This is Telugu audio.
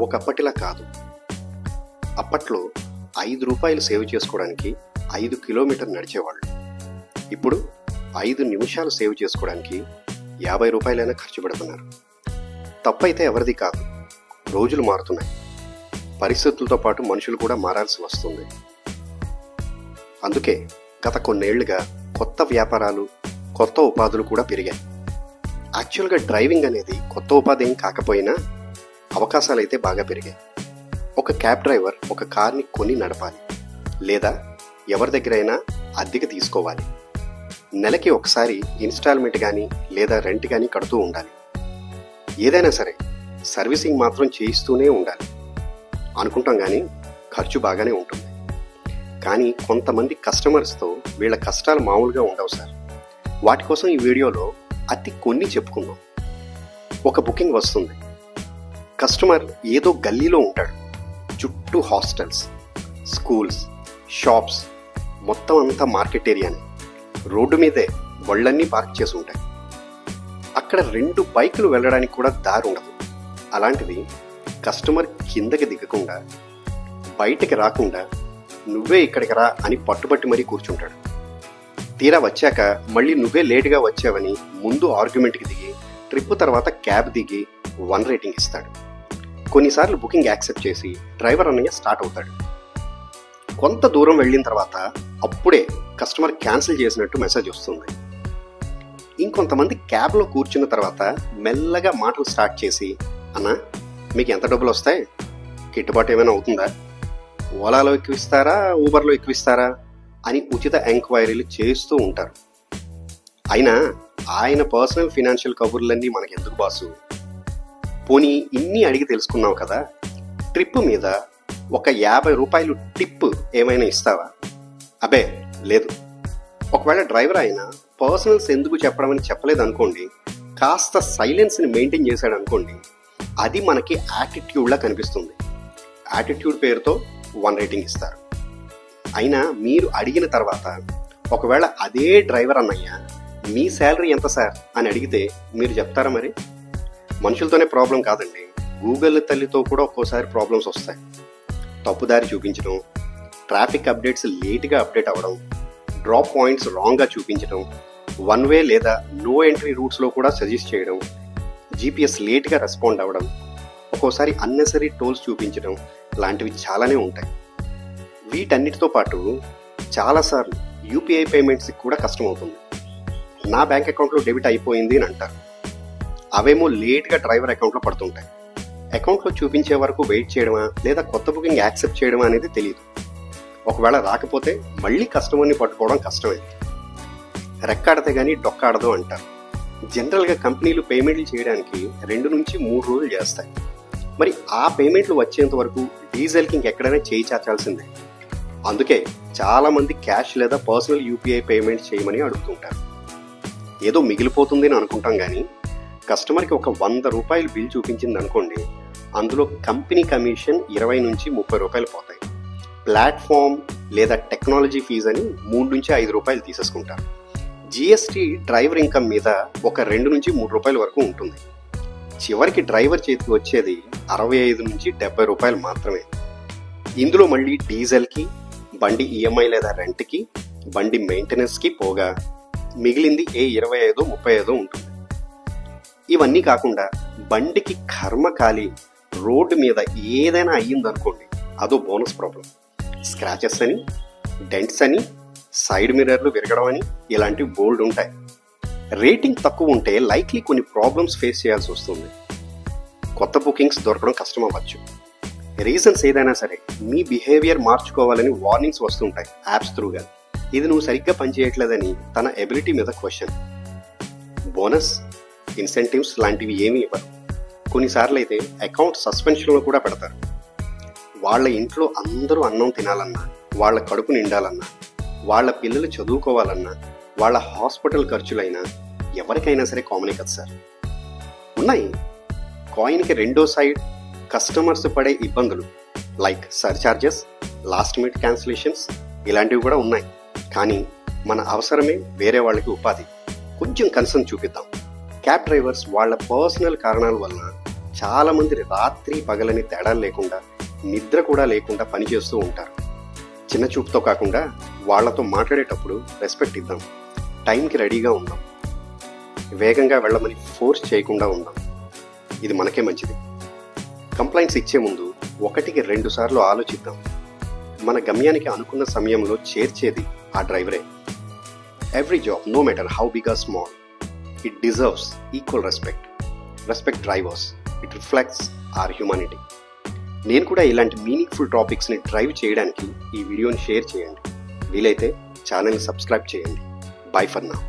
ఒకప్పటిలా కాదు. అప్పట్లో 5 రూపాయలు సేవ్ చేసుకోవడానికి 5 కిలోమీటర్లు నడిచేవాళ్ళు. ఇప్పుడు 5 నిమిషాలు సేవ్ చేసుకోవడానికి 50 రూపాయలైనా ఖర్చు పెడుతున్నారు. తప్పైతే ఎవరిది కాదు. రోజులు మారుతున్నాయి. పరిస్థితులతో పాటు మనుషులు కూడా మారాల్సి వస్తుంది. అందుకే గత కొన్నేళ్లుగా కొత్త వ్యాపారాలు, కొత్త ఉపాధులు కూడా పెరిగాయి. యాక్చువల్గా డ్రైవింగ్ అనేది కొత్త ఉపాధి ఏం కాకపోయినా అవకాశాలు అయితే బాగా పెరిగాయి. ఒక క్యాబ్ డ్రైవర్ ఒక కార్ని కొని నడపాలి, లేదా ఎవరి దగ్గరైనా అద్దెకి తీసుకోవాలి. నెలకి ఒకసారి ఇన్స్టాల్మెంట్ కానీ లేదా రెంట్ కానీ కడుతూ ఉండాలి. ఏదైనా సరే సర్వీసింగ్ మాత్రం చేయిస్తూనే ఉండాలి అనుకుంటాం, కానీ ఖర్చు బాగానే ఉంటుంది. కానీ కొంతమంది కస్టమర్స్తో వీళ్ళ కష్టాలు మామూలుగా ఉండవు సార్. వాటి కోసం ఈ వీడియోలో అతి కొన్ని చెప్పుకుందాం. ఒక బుకింగ్ వస్తుంది. కస్టమర్ ఏదో గల్లీలో ఉంటాడు. చుట్టూ హాస్టల్స్, స్కూల్స్, షాప్స్, మొత్తం అంతా మార్కెట్ ఏరియాని. రోడ్డు మీదే బళ్ళన్నీ పార్క్ చేసి ఉంటాయి. అక్కడ 2 బైకులు వెళ్ళడానికి కూడా దారి ఉండదు. అలాంటిది కస్టమర్ కిందకి దిగకుండా, బయటికి రాకుండా నువ్వే ఇక్కడికి రా అని పట్టుబట్టి మరీ కూర్చుంటాడు. తీరా వచ్చాక మళ్ళీ నువ్వే లేటుగా వచ్చావని ముందు ఆర్గ్యుమెంట్కి దిగి, ట్రిప్ తర్వాత క్యాబ్ దిగి 1 రేటింగ్ ఇస్తాడు. కొన్నిసార్లు బుకింగ్ యాక్సెప్ట్ చేసి డ్రైవర్ అన్నయ్య స్టార్ట్ అవుతాడు. కొంత దూరం వెళ్ళిన తర్వాత అప్పుడే కస్టమర్ క్యాన్సిల్ చేసినట్టు మెసేజ్ వస్తుంది. ఇంకొంతమంది క్యాబ్లో కూర్చున్న తర్వాత మెల్లగా మాటలు స్టార్ట్ చేసి, అన్నా మీకు ఎంత డబ్బులు వస్తాయి, గిట్టుబాటు ఏమైనా అవుతుందా, ఓలాలో ఎక్కువిస్తారా, ఊబర్లో ఎక్కువిస్తారా అని ఉచిత ఎంక్వైరీలు చేస్తూ ఉంటారు. అయినా ఆయన పర్సనల్ ఫినాన్షియల్ కబుర్లన్నీ మనకెందుకు బాసు? పోనీ ఇన్ని అడిగి తెలుసుకున్నావు కదా, ట్రిప్ మీద ఒక 50 రూపాయలు టిప్ ఏమైనా ఇస్తావా? అబే లేదు. ఒకవేళ డ్రైవర్ అయినా పర్సనల్స్ ఎందుకు చెప్పడం అని చెప్పలేదు అనుకోండి, కాస్త సైలెన్స్ని మెయింటైన్ చేశాడు అనుకోండి, అది మనకి యాటిట్యూడ్లా కనిపిస్తుంది. యాటిట్యూడ్ పేరుతో 1 రేటింగ్ ఇస్తారు. అయినా మీరు అడిగిన తర్వాత ఒకవేళ అదే డ్రైవర్ అన్నయ్య మీ శాలరీ ఎంత సార్ అని అడిగితే మీరు చెప్తారా? మరి మనుషులతోనే ప్రాబ్లం కాదండి, గూగుల్ తల్లితో కూడా ఒక్కోసారి ప్రాబ్లమ్స్ వస్తాయి. తప్పుదారి చూపించడం, ట్రాఫిక్ అప్డేట్స్ లేట్గా అప్డేట్ అవ్వడం, డ్రాప్ పాయింట్స్ రాంగ్గా చూపించడం, 1 వే లేదా నో ఎంట్రీ రూట్స్లో కూడా సజెస్ట్ చేయడం, జీపీఎస్ లేట్గా రెస్పాండ్ అవ్వడం, ఒక్కోసారి అన్నెసరీ టోల్స్ చూపించడం లాంటివి చాలానే ఉంటాయి. వీటన్నిటితో పాటు చాలాసార్లు యూపీఐ పేమెంట్స్కి కూడా కష్టమవుతుంది. నా బ్యాంక్ అకౌంట్లో డెబిట్ అయిపోయింది అని అంటారు. అవేమో లేట్గా డ్రైవర్ అకౌంట్లో పడుతుంటాయి. అకౌంట్లో చూపించే వరకు వెయిట్ చేయడమా లేదా కొత్త బుకింగ్ యాక్సెప్ట్ చేయడమా అనేది తెలియదు. ఒకవేళ రాకపోతే మళ్ళీ కస్టమర్ని పట్టుకోవడం కష్టమే. రెక్కాడితే కానీ డొక్కాడదు అంటారు. జనరల్గా కంపెనీలు పేమెంట్లు చేయడానికి 2 నుంచి 3 రోజులు చేస్తాయి. మరి ఆ పేమెంట్లు వచ్చేంత వరకు డీజిల్కి ఇంకెక్కడైనా చేయి చాచాల్సిందే. అందుకే చాలామంది క్యాష్ లేదా పర్సనల్ యూపీఐ పేమెంట్ చేయమని అడుగుతుంటారు. ఏదో మిగిలిపోతుంది అని అనుకుంటాం, కానీ కస్టమర్కి ఒక 100 రూపాయలు బిల్ చూపించింది అనుకోండి, అందులో కంపెనీ కమిషన్ 20 నుంచి 30 రూపాయలు పోతాయి. ప్లాట్ఫామ్ లేదా టెక్నాలజీ ఫీజు అని 3 నుంచి 5 రూపాయలు తీసేసుకుంటారు. జిఎస్టీ డ్రైవర్ ఇన్కమ్ మీద ఒక 2 నుంచి 3 రూపాయల వరకు ఉంటుంది. చివరికి డ్రైవర్ చేతికి వచ్చేది 65 నుంచి 70 రూపాయలు మాత్రమే. ఇందులో మళ్ళీ డీజిల్కి, బండి ఈఎంఐ లేదా రెంట్కి, బండి మెయింటెనెన్స్కి పోగా మిగిలింది 25-35 ఉంటుంది. ఇవన్నీ కాకుండా బండికి కర్మ కాలి రోడ్డు మీద ఏదైనా అయ్యిందనుకోండి, అదో బోనస్ ప్రాబ్లం. స్క్రాచెస్ అని, డెంట్స్ అని, సైడ్ మిర్రర్లు విరగడం అని ఇలాంటివి బోల్డ్ ఉంటాయి. రేటింగ్ తక్కువ ఉంటే లైక్లీ కొన్ని ప్రాబ్లమ్స్ ఫేస్ చేయాల్సి వస్తుంది. కొత్త బుకింగ్స్ దొరకడం కష్టం అవ్వచ్చు. రీజన్స్ ఏదైనా సరే మీ బిహేవియర్ మార్చుకోవాలని వార్నింగ్స్ వస్తుంటాయి యాప్స్ త్రూగా. ఇది నువ్వు సరిగ్గా పనిచేయట్లేదని తన ఎబిలిటీ మీద క్వశ్చన్. బోనస్, ఇన్సెంటివ్స్ లాంటివి ఏమీ ఇవ్వరు. కొన్నిసార్లు అయితే అకౌంట్ సస్పెన్షన్లో కూడా పెడతారు. వాళ్ళ ఇంట్లో అందరూ అన్నం తినాలన్నా, వాళ్ళ కడుపు నిండాలన్నా, వాళ్ళ పిల్లలు చదువుకోవాలన్నా, వాళ్ళ హాస్పిటల్ ఖర్చులైనా ఎవరికైనా సరే కామనే కదా సార్. ఉన్నాయి. కాయిన్కి రెండో సైడ్ కస్టమర్స్ పడే ఇబ్బందులు like surcharges, last minute cancellations ఇలాంటివి కూడా ఉన్నాయి. కానీ మన అవసరమే వేరే వాళ్ళకి ఉపాధి. కొంచెం కన్సర్న్ చూపిద్దాం. క్యాబ్ డ్రైవర్స్ వాళ్ళ పర్సనల్ కారణాల వలన చాలామంది రాత్రి పగలని తేడాలు లేకుండా, నిద్ర కూడా లేకుండా పనిచేస్తూ ఉంటారు. చిన్న చూపుతో కాకుండా వాళ్లతో మాట్లాడేటప్పుడు రెస్పెక్ట్ ఇద్దాం, టైంకి రెడీగా ఉందాం, వేగంగా వెళ్ళమని ఫోర్స్ చేయకుండా ఉందాం. ఇది మనకే మంచిది. కంప్లైంట్స్ ఇచ్చే ముందు 1కి 2 సార్లు ఆలోచిద్దాం. మన గమ్యానికి అనుకున్న సమయంలో చేర్చేది ఆ డ్రైవరే. Every job, no matter how big or small, it deserves equal respect. Respect drivers, it reflects our humanity. నేను కూడా ఇలాంటి మీనింగ్ఫుల్ టాపిక్స్ని డ్రైవ్ చేయడానికి ఈ వీడియోని షేర్ చేయండి. వీలైతే ఛానల్ని సబ్స్క్రైబ్ చేయండి. By for now.